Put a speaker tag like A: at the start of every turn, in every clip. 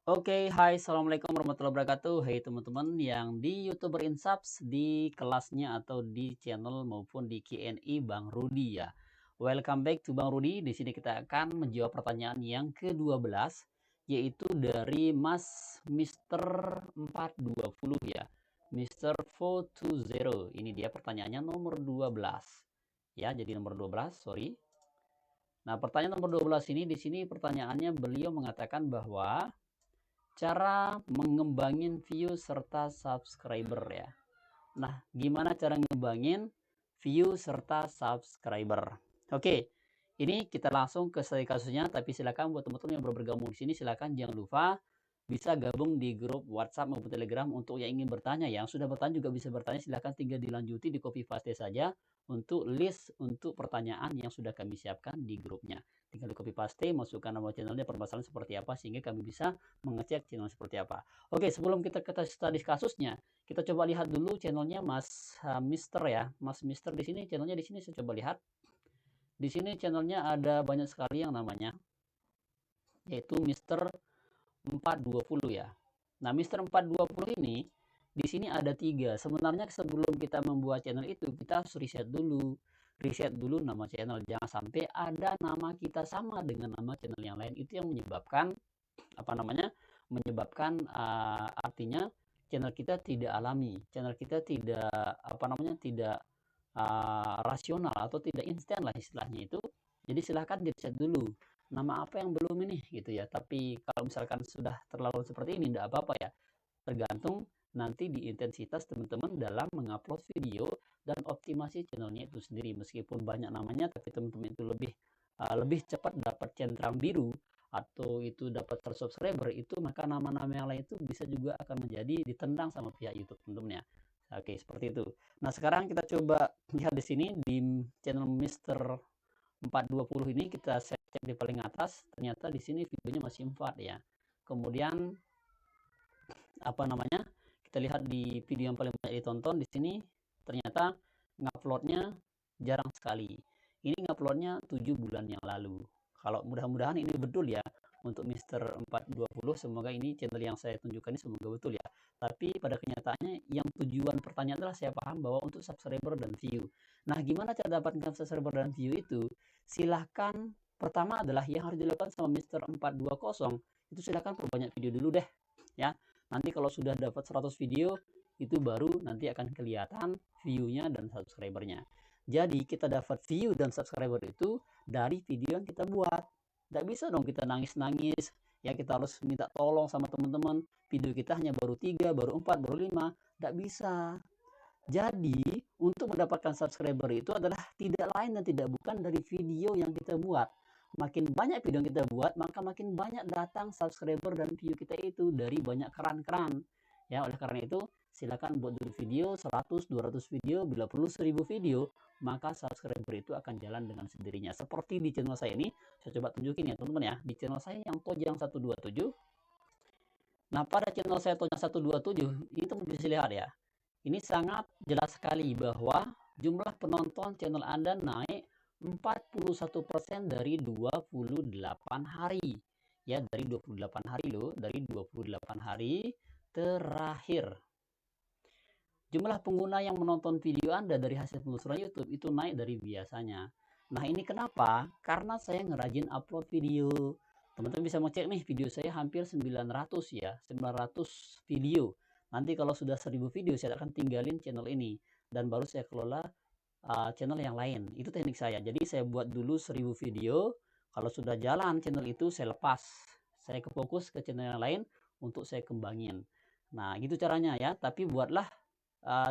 A: Oke, hai, assalamualaikum warahmatullahi wabarakatuh. Hai teman-teman yang di YouTube Berinsubs, di kelasnya atau di channel maupun di Q&A Bang Rudi ya. Welcome back to Bang Rudi. Di sini kita akan menjawab pertanyaan yang ke-12, yaitu dari Mas Mister 420 ya. Mister 420. Ini dia pertanyaannya nomor 12. Ya, jadi nomor 12, sorry. Nah, pertanyaan nomor 12 ini di sini pertanyaannya beliau mengatakan bahwa cara mengembangin view serta subscriber ya. Nah, gimana cara ngembangin view serta subscriber? Oke, ini kita langsung ke studi kasusnya. Tapi silakan buat teman-teman yang baru bergabung di sini, silakan jangan lupa bisa gabung di grup WhatsApp maupun Telegram untuk yang ingin bertanya. Yang sudah bertanya juga bisa bertanya, silakan tinggal dilanjuti di copy paste saja untuk list untuk pertanyaan yang sudah kami siapkan di grupnya. Tinggal di copy paste, masukkan nama channelnya, permasalahan seperti apa, sehingga kami bisa mengecek channel seperti apa. Oke, sebelum kita study kasusnya, kita coba lihat dulu channelnya Mas Mister ya. Mas Mister di sini channelnya, di sini saya coba lihat. Di sini channelnya ada banyak sekali yang namanya, yaitu Mister 420 ya. Nah, Mister 420 ini di sini ada 3. Sebenarnya sebelum kita membuat channel itu, kita harus riset dulu. Riset dulu nama channel, jangan sampai ada nama kita sama dengan nama channel yang lain. Itu yang menyebabkan apa namanya? Menyebabkan artinya channel kita tidak alami, channel kita tidak apa namanya? Tidak rasional atau tidak instan lah istilahnya itu. Jadi silahkan di-chat dulu nama apa yang belum ini gitu ya. Tapi kalau misalkan sudah terlalu seperti ini tidak apa-apa ya, tergantung nanti di intensitas teman-teman dalam mengupload video dan optimasi channelnya itu sendiri. Meskipun banyak namanya, tapi teman-teman itu lebih cepat dapat centang biru atau itu dapat subscriber itu, maka nama-nama yang lain itu bisa juga akan menjadi ditendang sama pihak YouTube teman-teman ya. Oke, seperti itu. Nah, sekarang kita coba lihat di sini di channel Mister 420 ini, kita cek di paling atas, ternyata di sini videonya masih 4 ya. Kemudian apa namanya? Kita lihat di video yang paling banyak ditonton di sini, ternyata nguploadnya jarang sekali. Ini nguploadnya 7 bulan yang lalu. Kalau mudah-mudahan ini betul ya untuk Mister 420, semoga ini channel yang saya tunjukkan ini semoga betul ya. Tapi pada kenyataannya yang tujuan pertanyaan adalah saya paham bahwa untuk subscriber dan view. Nah, gimana cara dapatkan subscriber dan view itu? Silahkan, pertama adalah yang harus dilakukan sama Mister 420 itu, silahkan perbanyak video dulu deh ya. Nanti kalau sudah dapat 100 video, itu baru nanti akan kelihatan view-nya dan subscribernya. Jadi kita dapat view dan subscriber itu dari video yang kita buat. Tidak bisa dong kita nangis-nangis, ya kita harus minta tolong sama teman-teman. Video kita hanya baru 3, baru 4, baru 5. Tidak bisa. Jadi untuk mendapatkan subscriber itu adalah tidak lain dan tidak bukan dari video yang kita buat. Makin banyak video yang kita buat, maka makin banyak datang subscriber dan view kita itu dari banyak keran-keran. Ya, oleh karena itu, silakan buat dulu video 100, 200 video, bila perlu 1000 video, maka subscriber itu akan jalan dengan sendirinya. Seperti di channel saya ini, saya coba tunjukin ya teman-teman ya. Di channel saya yang Tojang 127. Nah, pada channel saya Tojang 127, ini teman bisa lihat ya. Ini sangat jelas sekali bahwa jumlah penonton channel Anda naik 41% dari 28 hari. Ya, dari 28 hari loh, dari 28 hari terakhir. Jumlah pengguna yang menonton video Anda dari hasil penelusuran YouTube itu naik dari biasanya. Nah, ini kenapa? Karena saya ngerajin upload video. Teman-teman bisa ngecek nih, video saya hampir 900 ya, 900 video. Nanti kalau sudah 1000 video, saya akan tinggalin channel ini dan baru saya kelola channel yang lain. Itu teknik saya. Jadi saya buat dulu 1000 video. Kalau sudah jalan channel itu, saya lepas. Saya fokus ke channel yang lain untuk saya kembangin. Nah, gitu caranya ya. Tapi buatlah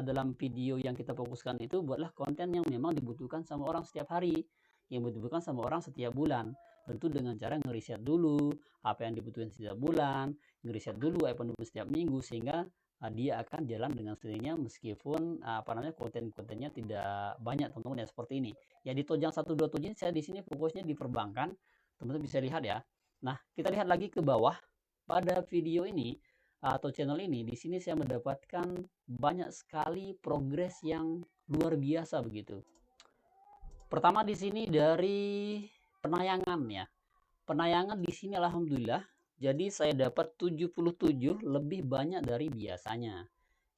A: dalam video yang kita fokuskan itu, buatlah konten yang memang dibutuhkan sama orang setiap hari, yang dibutuhkan sama orang setiap bulan. Tentu dengan cara ngeriset dulu apa yang dibutuhkan setiap bulan, ngeriset dulu apa yang dibutuhkan setiap minggu, sehingga dia akan jalan dengan sendirinya meskipun apa namanya konten-kontennya tidak banyak teman-teman ya, seperti ini. Ya, di Tojang 127 saya di sini fokusnya di perbankan. Teman-teman bisa lihat ya. Nah, kita lihat lagi ke bawah. Pada video ini atau channel ini, di sini saya mendapatkan banyak sekali progres yang luar biasa begitu. Pertama di sini dari penayangan ya. Penayangan di sini alhamdulillah Jadi saya dapat 77 lebih banyak dari biasanya.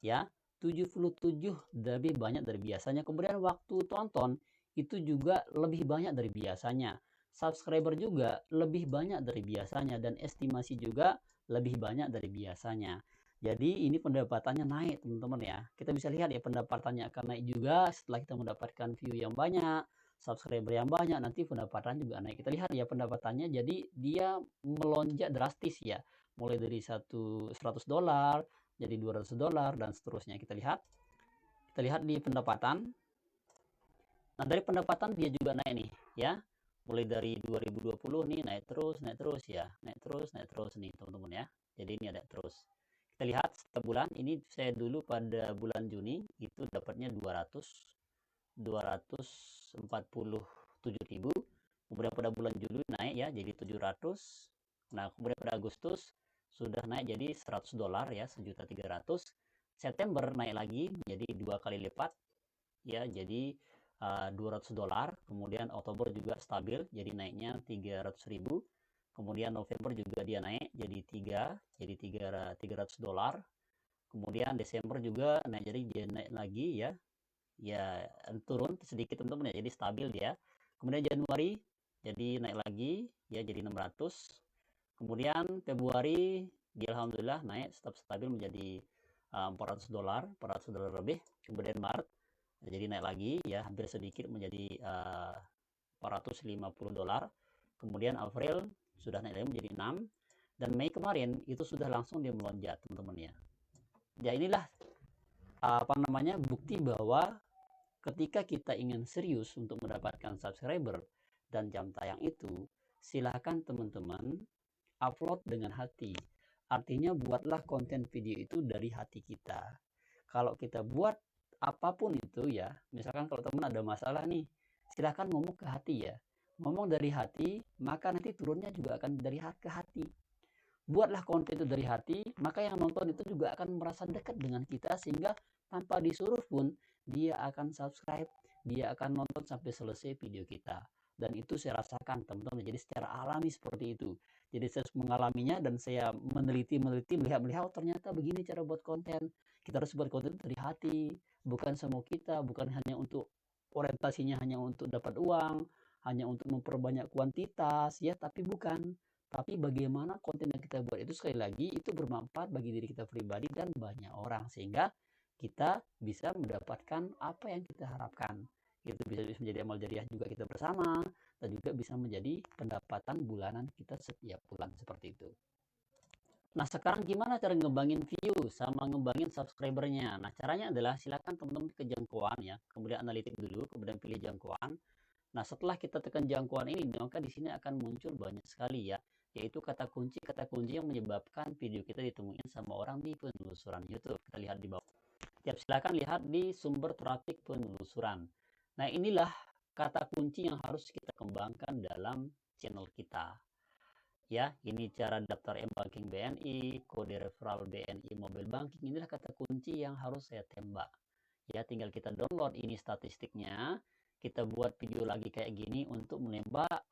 A: Ya, 77 lebih banyak dari biasanya. Kemudian waktu tonton itu juga lebih banyak dari biasanya. Subscriber juga lebih banyak dari biasanya dan estimasi juga lebih banyak dari biasanya. Jadi ini pendapatannya naik teman-teman ya. Kita bisa lihat ya pendapatannya akan naik juga setelah kita mendapatkan view yang banyak, subscriber yang banyak, nanti pendapatan juga naik. Kita lihat ya pendapatannya, jadi dia melonjak drastis ya. Mulai dari $100 jadi $200 dan seterusnya. Kita lihat di pendapatan. Nah, dari pendapatan dia juga naik nih ya. Mulai dari 2020 nih naik terus ya. Naik terus nih teman-teman ya. Jadi ini ada terus. Kita lihat setiap bulan, ini saya dulu pada bulan Juni itu dapatnya 247.000. Kemudian pada bulan Juli naik ya jadi 700. Nah, kemudian pada Agustus sudah naik jadi $100 ya, 1.300.000. September naik lagi jadi 2 kali lipat ya, jadi $200. Kemudian Oktober juga stabil jadi naiknya 300.000. Kemudian November juga dia naik jadi $300. Kemudian Desember juga naik, jadi dia naik lagi ya, turun sedikit teman-teman ya, jadi stabil dia. Kemudian Januari jadi naik lagi ya, jadi 600. Kemudian Februari dia alhamdulillah naik tetap stabil menjadi $400 lebih. Kemudian Maret jadi naik lagi ya, hampir sedikit menjadi $450. Kemudian April sudah naik lagi menjadi 6, dan Mei kemarin itu sudah langsung dia melonjak teman-teman ya. Ya inilah bukti bahwa ketika kita ingin serius untuk mendapatkan subscriber dan jam tayang itu, silahkan teman-teman upload dengan hati. Artinya buatlah konten video itu dari hati kita. Kalau kita buat apapun itu ya, misalkan kalau teman ada masalah nih, silahkan ngomong ke hati ya. Ngomong dari hati, maka nanti turunnya juga akan dari ke hati. Buatlah konten itu dari hati, maka yang nonton itu juga akan merasa dekat dengan kita, sehingga tanpa disuruh pun dia akan subscribe, dia akan nonton sampai selesai video kita. Dan itu saya rasakan teman-teman, jadi secara alami seperti itu. Jadi saya mengalaminya dan saya meneliti, melihat, oh ternyata begini cara buat konten. Kita harus buat konten dari hati, bukan semau kita, bukan hanya untuk orientasinya hanya untuk dapat uang, hanya untuk memperbanyak kuantitas ya, tapi bukan. Tapi bagaimana konten yang kita buat itu sekali lagi itu bermanfaat bagi diri kita pribadi dan banyak orang, sehingga kita bisa mendapatkan apa yang kita harapkan. Itu bisa menjadi amal jariah juga kita bersama, dan juga bisa menjadi pendapatan bulanan kita setiap bulan seperti itu. Nah, sekarang gimana cara ngembangin view sama ngembangin subscribernya? Nah, caranya adalah silakan teman-teman ke jangkauan ya, kemudian analitik dulu, kemudian pilih jangkauan. Nah, setelah kita tekan jangkauan ini, maka di sini akan muncul banyak sekali ya, yaitu kata kunci yang menyebabkan video kita ditemuin sama orang di penelusuran YouTube. Kita lihat di bawah. Ya, silakan lihat di sumber trafik penelusuran. Nah, inilah kata kunci yang harus kita kembangkan dalam channel kita. Ya, ini cara daftar m-banking BNI, kode referral BNI mobile banking, inilah kata kunci yang harus saya tembak. Ya, tinggal kita download ini statistiknya, kita buat video lagi kayak gini untuk menembak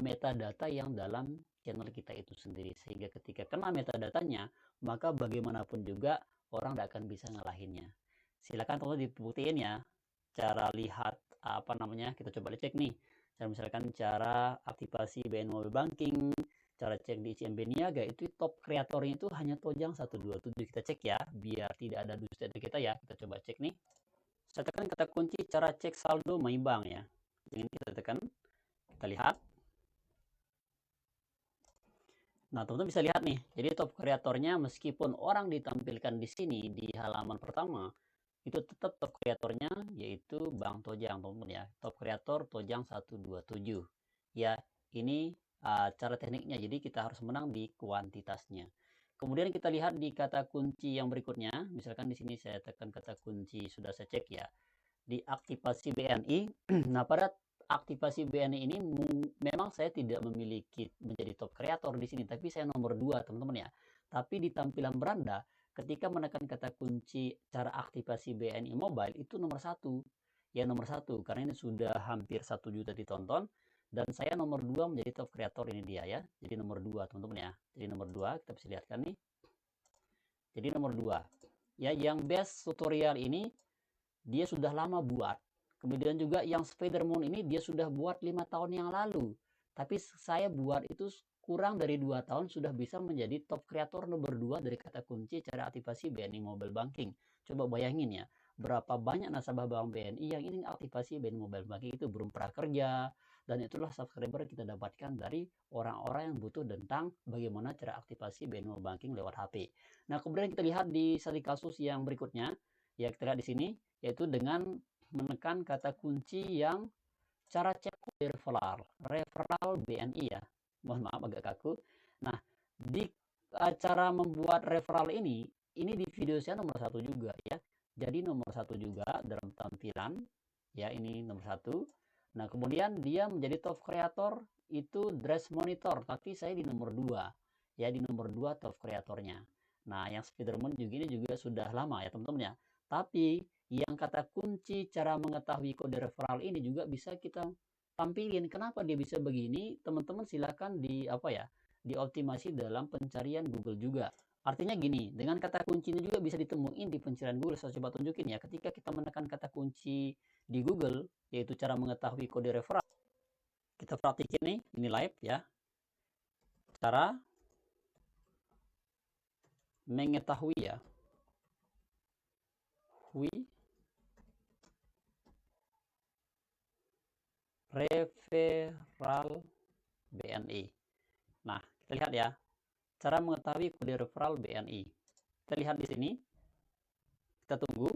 A: metadata yang dalam channel kita itu sendiri, sehingga ketika kena metadatanya, maka bagaimanapun juga orang tidak akan bisa ngalahinnya. Silakan teman dibuktiin ya, cara lihat kita coba cek nih, misalkan cara aktivasi BNI mobile banking, cara cek di CMB Niaga, itu top kreatornya itu hanya Tojang 127. Kita cek ya, biar tidak ada dusta dari kita ya. Kita coba cek nih. Saya tekan kata kunci cara cek saldo MyBank ya. Ini kita tekan, kita lihat. Nah, teman-teman bisa lihat nih. Jadi top kreatornya meskipun orang ditampilkan di sini di halaman pertama, itu tetap top kreatornya yaitu Bang Tojang teman-teman ya. Top kreator Tojang 127. Ya, ini cara tekniknya. Jadi kita harus menang di kuantitasnya. Kemudian kita lihat di kata kunci yang berikutnya. Misalkan di sini saya tekan kata kunci, sudah saya cek ya. Di aktivasi BNI. Nah, pada aktivasi BNI ini memang saya tidak memiliki menjadi top kreator di sini, tapi saya nomor 2 teman-teman ya. Tapi di tampilan beranda, ketika menekan kata kunci cara aktivasi BNI mobile itu nomor 1. Ya, nomor 1 karena ini sudah hampir 1 juta ditonton, Dan saya nomor 2 menjadi top creator, ini dia ya. Jadi nomor 2 teman-teman ya. Jadi nomor 2 kita bisa lihat kan nih. Jadi nomor 2. Ya, yang best tutorial ini dia sudah lama buat. Kemudian juga yang Spider-Man ini dia sudah buat 5 tahun yang lalu. Tapi saya buat itu kurang dari 2 tahun sudah bisa menjadi top creator nomor 2 dari kata kunci cara aktifasi BNI Mobile Banking. Coba bayangin ya, berapa banyak nasabah Bank BNI yang ingin aktifasi BNI Mobile Banking itu belum prakerja, dan itulah subscriber kita dapatkan dari orang-orang yang butuh tentang bagaimana cara aktifasi BNI Mobile Banking lewat HP. Nah, kemudian kita lihat di satu kasus yang berikutnya, ya kita lihat di sini, yaitu dengan menekan kata kunci yang cara cek referral BNI ya. Mohon maaf agak kaku. Nah, di cara membuat referral ini di video saya nomor 1 juga ya. Jadi nomor 1 juga dalam tampilan ya, ini nomor 1. Nah, kemudian dia menjadi top creator itu dress monitor, tapi saya di nomor 2 ya, di nomor 2 top creatornya. Nah, yang Spiderman juga ini juga sudah lama ya teman-teman ya. Tapi yang kata kunci cara mengetahui kode referral ini juga bisa kita tampilin. Kenapa dia bisa begini? Teman-teman silakan dioptimasi dalam pencarian Google juga. Artinya gini, dengan kata kunci ini juga bisa ditemuin di pencarian Google. Saya coba tunjukin ya. Ketika kita menekan kata kunci di Google, yaitu cara mengetahui kode referral. Kita praktikin nih, ini live ya. Cara mengetahui ya. Referral BNI. Nah, kita lihat ya. Cara mengetahui kode referral BNI. Kita lihat di sini. Kita tunggu.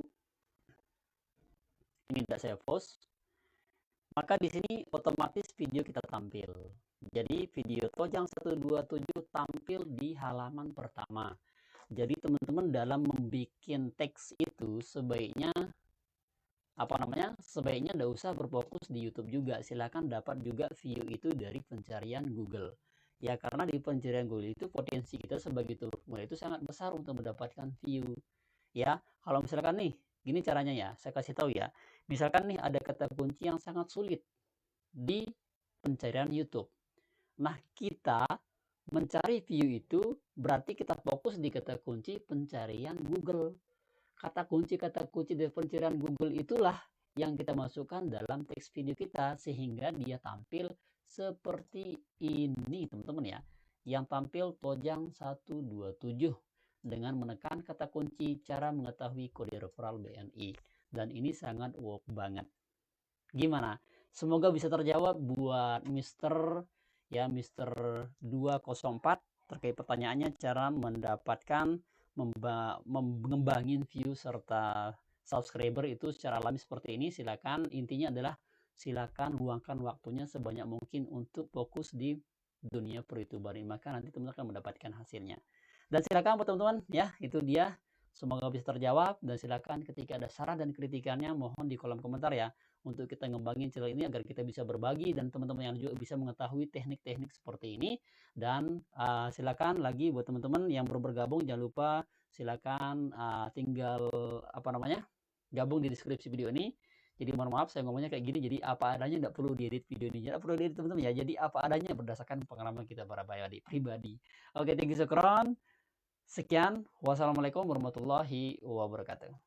A: Ini tidak saya post. Maka di sini otomatis video kita tampil. Jadi video Tojang 127 tampil di halaman pertama. Jadi teman-teman dalam membuat teks itu sebaiknya sebaiknya tidak usah berfokus di YouTube juga. Silakan dapat juga view itu dari pencarian Google. Ya, karena di pencarian Google itu potensi kita sebagai youtuber itu sangat besar untuk mendapatkan view. Ya, kalau misalkan nih, gini caranya ya, saya kasih tahu ya. Misalkan nih ada kata kunci yang sangat sulit di pencarian YouTube. Nah, kita mencari view itu berarti kita fokus di kata kunci pencarian Google. Kata kunci dari pencarian Google itulah yang kita masukkan dalam teks video kita sehingga dia tampil seperti ini teman-teman ya. Yang tampil Tojang 127 dengan menekan kata kunci cara mengetahui kode referral BNI. Dan ini sangat work banget. Gimana? Semoga bisa terjawab buat Mr. 204 terkait pertanyaannya cara mendapatkan mengembangin view serta subscriber itu secara alami seperti ini. Silakan, intinya adalah silakan luangkan waktunya sebanyak mungkin untuk fokus di dunia per-youtuberin, maka nanti teman-teman akan mendapatkan hasilnya. Dan silakan buat teman-teman ya, itu dia. Semoga bisa terjawab, dan silakan ketika ada saran dan kritikannya mohon di kolom komentar ya, untuk kita ngembangin channel ini agar kita bisa berbagi dan teman-teman yang juga bisa mengetahui teknik-teknik seperti ini. Dan silakan lagi buat teman-teman yang baru bergabung, jangan lupa silakan tinggal gabung di deskripsi video ini. Jadi mohon maaf saya ngomongnya kayak gini, jadi apa adanya, tidak perlu diedit video ini, tidak perlu diedit teman-teman ya. Jadi apa adanya berdasarkan pengalaman kita para pribadi. Oke, thank you, syukron. Sekian, wassalamualaikum warahmatullahi wabarakatuh.